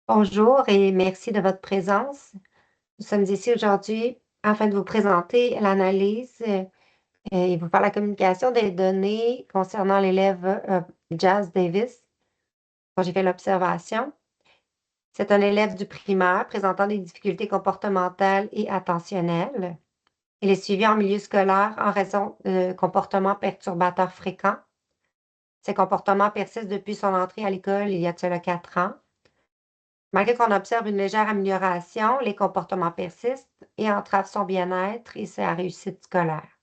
Bonjour et merci de votre présence. Nous sommes ici aujourd'hui afin de vous présenter l'analyse et vous faire la communication des données concernant l'élève Jazz Davis, dont j'ai fait l'observation. C'est un élève du primaire présentant des difficultés comportementales et attentionnelles. Il est suivi en milieu scolaire en raison de comportements perturbateurs fréquents. Ces comportements persistent depuis son entrée à l'école il y a de cela 4 ans. Malgré qu'on observe une légère amélioration, les comportements persistent et entravent son bien-être et sa réussite scolaire.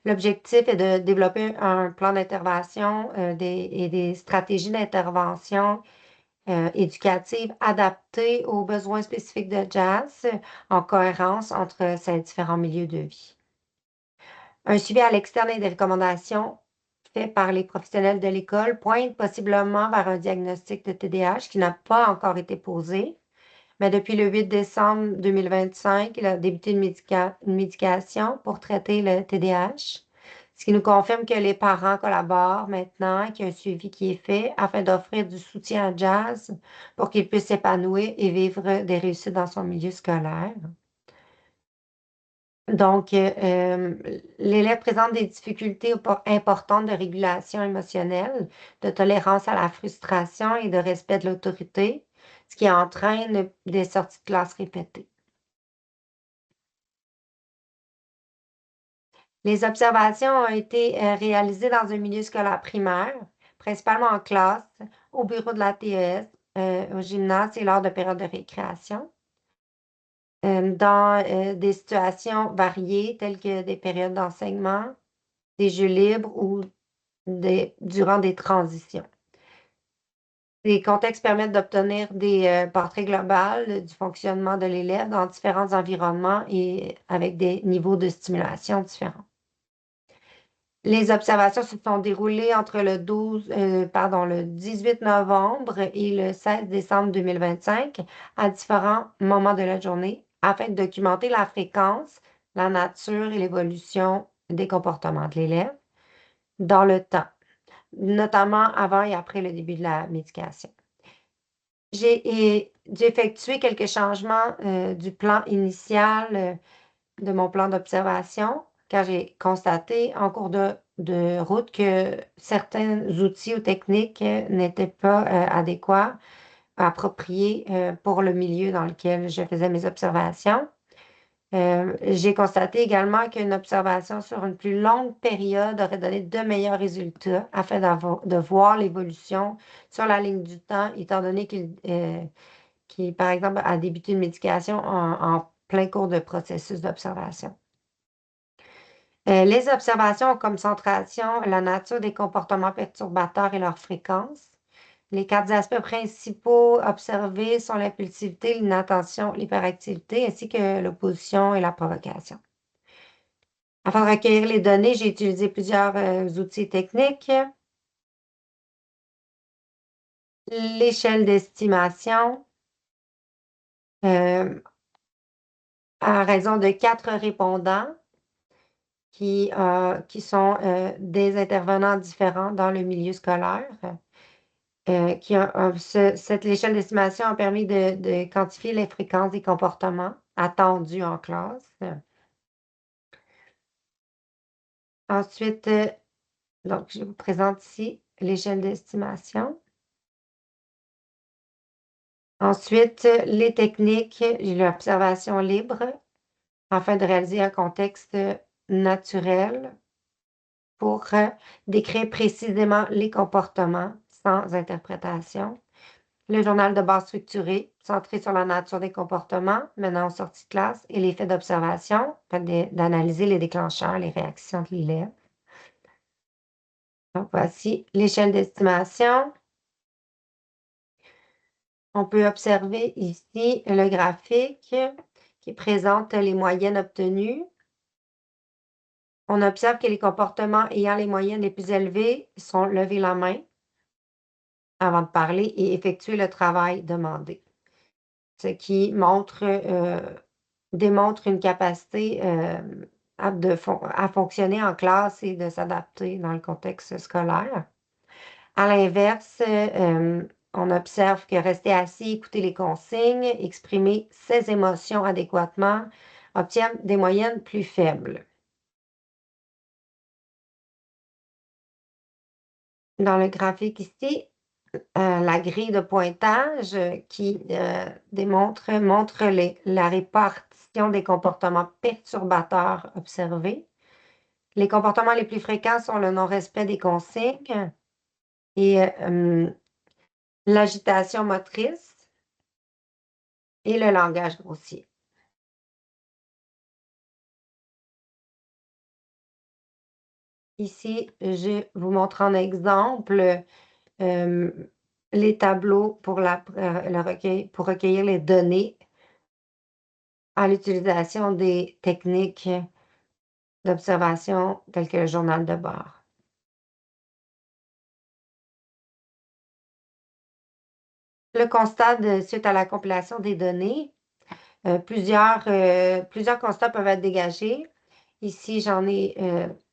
L'objectif est de développer un plan d'intervention et des stratégies d'intervention éducatives adaptées aux besoins spécifiques de Jazz, en cohérence entre ces différents milieux de vie. Un suivi à l'externe et des recommandations faites par les professionnels de l'école pointent possiblement vers un diagnostic de TDAH qui n'a pas encore été posé. Mais depuis le 8 décembre 2025, il a débuté une médication pour traiter le TDAH, ce qui nous confirme que les parents collaborent maintenant, qu'il y a un suivi qui est fait afin d'offrir du soutien à Jazz pour qu'il puisse s'épanouir et vivre des réussites dans son milieu scolaire. Donc, l'élève présente des difficultés importantes de régulation émotionnelle, de tolérance à la frustration et de respect de l'autorité, ce qui entraîne des sorties de classe répétées. Les observations ont été réalisées dans un milieu scolaire primaire, principalement en classe, au bureau de la TES, au gymnase et lors de périodes de récréation, dans des situations variées telles que des périodes d'enseignement, des jeux libres ou durant des transitions. Les contextes permettent d'obtenir des portraits globaux du fonctionnement de l'élève dans différents environnements et avec des niveaux de stimulation différents. Les observations se sont déroulées entre le 18 novembre et le 16 décembre 2025 à différents moments de la journée afin de documenter la fréquence, la nature et l'évolution des comportements de l'élève dans le temps, notamment avant et après le début de la médication. J'ai effectué quelques changements du plan initial de mon plan d'observation car j'ai constaté en cours de route que certains outils ou techniques n'étaient pas adéquats, appropriés pour le milieu dans lequel je faisais mes observations. J'ai constaté également qu'une observation sur une plus longue période aurait donné de meilleurs résultats afin de voir l'évolution sur la ligne du temps, étant donné qu'il, par exemple, a débuté une médication en plein cours de processus d'observation. Les observations ont comme centration la nature des comportements perturbateurs et leur fréquence. Les 4 aspects principaux observés sont l'impulsivité, l'inattention, l'hyperactivité, ainsi que l'opposition et la provocation. Afin de recueillir les données, j'ai utilisé plusieurs outils techniques. L'échelle d'estimation, à raison de 4 répondants qui sont des intervenants différents dans le milieu scolaire. Cette échelle d'estimation a permis de quantifier les fréquences des comportements attendus en classe. Ensuite, donc je vous présente ici l'échelle d'estimation. Ensuite, les techniques, j'ai l'observation libre afin de réaliser un contexte naturel pour décrire précisément les comportements sans interprétation. Le journal de base structuré, centré sur la nature des comportements, menant en sortie de classe et l'effet d'observation, d'analyser les déclencheurs, les réactions de l'élève. Donc, voici l'échelle d'estimation. On peut observer ici le graphique qui présente les moyennes obtenues. On observe que les comportements ayant les moyennes les plus élevées sont lever la main avant de parler et effectuer le travail demandé, ce qui démontre une capacité à fonctionner en classe et de s'adapter dans le contexte scolaire. À l'inverse, on observe que rester assis, écouter les consignes, exprimer ses émotions adéquatement obtiennent des moyennes plus faibles. Dans le graphique ici, la grille de pointage qui montre la répartition des comportements perturbateurs observés. Les comportements les plus fréquents sont le non-respect des consignes et l'agitation motrice et le langage grossier. Ici, je vous montre en exemple les tableaux pour pour recueillir les données à l'utilisation des techniques d'observation telles que le journal de bord. Le constat suite à la compilation des données, plusieurs constats peuvent être dégagés. Ici, j'en ai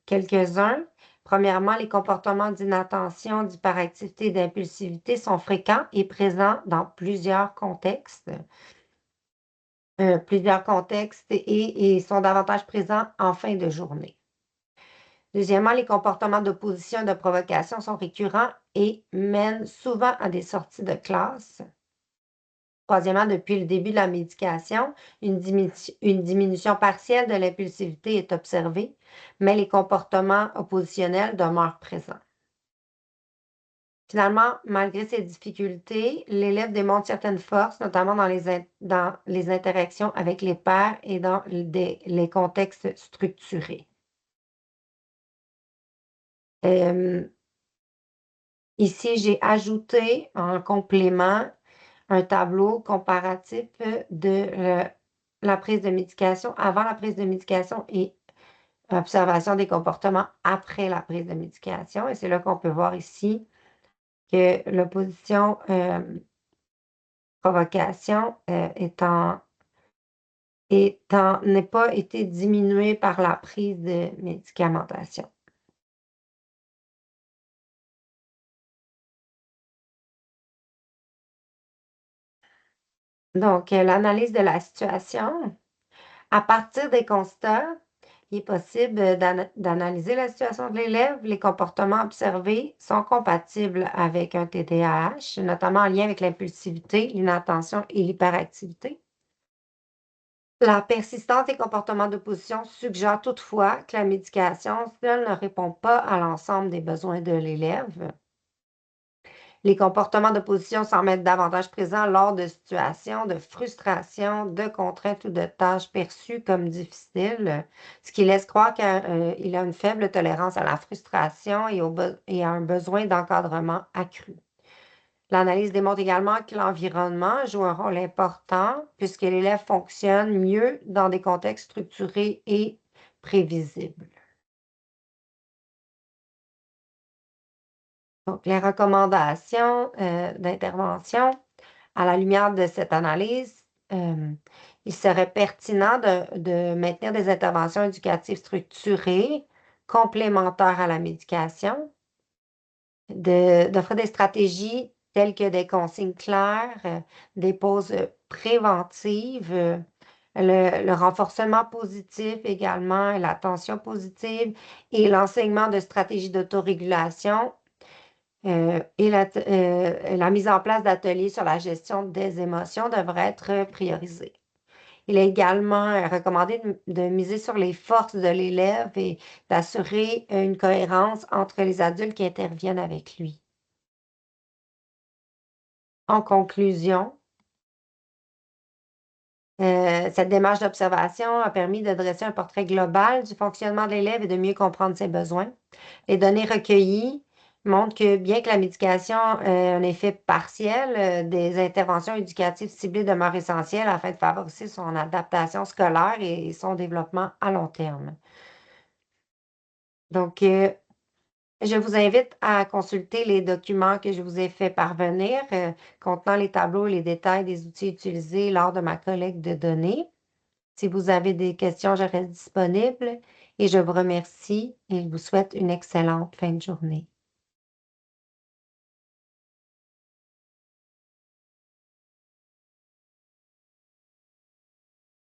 quelques-uns. Premièrement, les comportements d'inattention, d'hyperactivité et d'impulsivité sont fréquents et présents dans plusieurs contextes. Et sont davantage présents en fin de journée. Deuxièmement, les comportements d'opposition et de provocation sont récurrents et mènent souvent à des sorties de classe. Troisièmement, depuis le début de la médication, une diminution partielle de l'impulsivité est observée, mais les comportements oppositionnels demeurent présents. Finalement, malgré ces difficultés, l'élève démontre certaines forces, notamment dans les interactions avec les pairs et dans les contextes structurés. Ici, j'ai ajouté en complément un tableau comparatif de la prise de médication avant la prise de médication et observation des comportements après la prise de médication. Et c'est là qu'on peut voir ici que l'opposition provocation n'est pas été diminuée par la prise de médicamentation. Donc, l'analyse de la situation. À partir des constats, il est possible d'analyser la situation de l'élève. Les comportements observés sont compatibles avec un TDAH, notamment en lien avec l'impulsivité, l'inattention et l'hyperactivité. La persistance des comportements d'opposition suggère toutefois que la médication seule ne répond pas à l'ensemble des besoins de l'élève. Les comportements d'opposition semblent être davantage présents lors de situations de frustration, de contraintes ou de tâches perçues comme difficiles, ce qui laisse croire qu'il a une faible tolérance à la frustration et à un besoin d'encadrement accru. L'analyse démontre également que l'environnement joue un rôle important puisque l'élève fonctionne mieux dans des contextes structurés et prévisibles. Donc, les recommandations d'intervention, à la lumière de cette analyse, il serait pertinent de maintenir des interventions éducatives structurées, complémentaires à la médication, d'offrir des stratégies telles que des consignes claires, des pauses préventives, le renforcement positif également, l'attention positive et l'enseignement de stratégies d'autorégulation et la mise en place d'ateliers sur la gestion des émotions devrait être priorisée. Il est également recommandé de miser sur les forces de l'élève et d'assurer une cohérence entre les adultes qui interviennent avec lui. En conclusion, cette démarche d'observation a permis de dresser un portrait global du fonctionnement de l'élève et de mieux comprendre ses besoins. Les données recueillies montrent que bien que la médication ait un effet partiel, des interventions éducatives ciblées demeurent essentielles afin de favoriser son adaptation scolaire et son développement à long terme. Donc, je vous invite à consulter les documents que je vous ai fait parvenir, contenant les tableaux et les détails des outils utilisés lors de ma collecte de données. Si vous avez des questions, je reste disponible et je vous remercie et je vous souhaite une excellente fin de journée.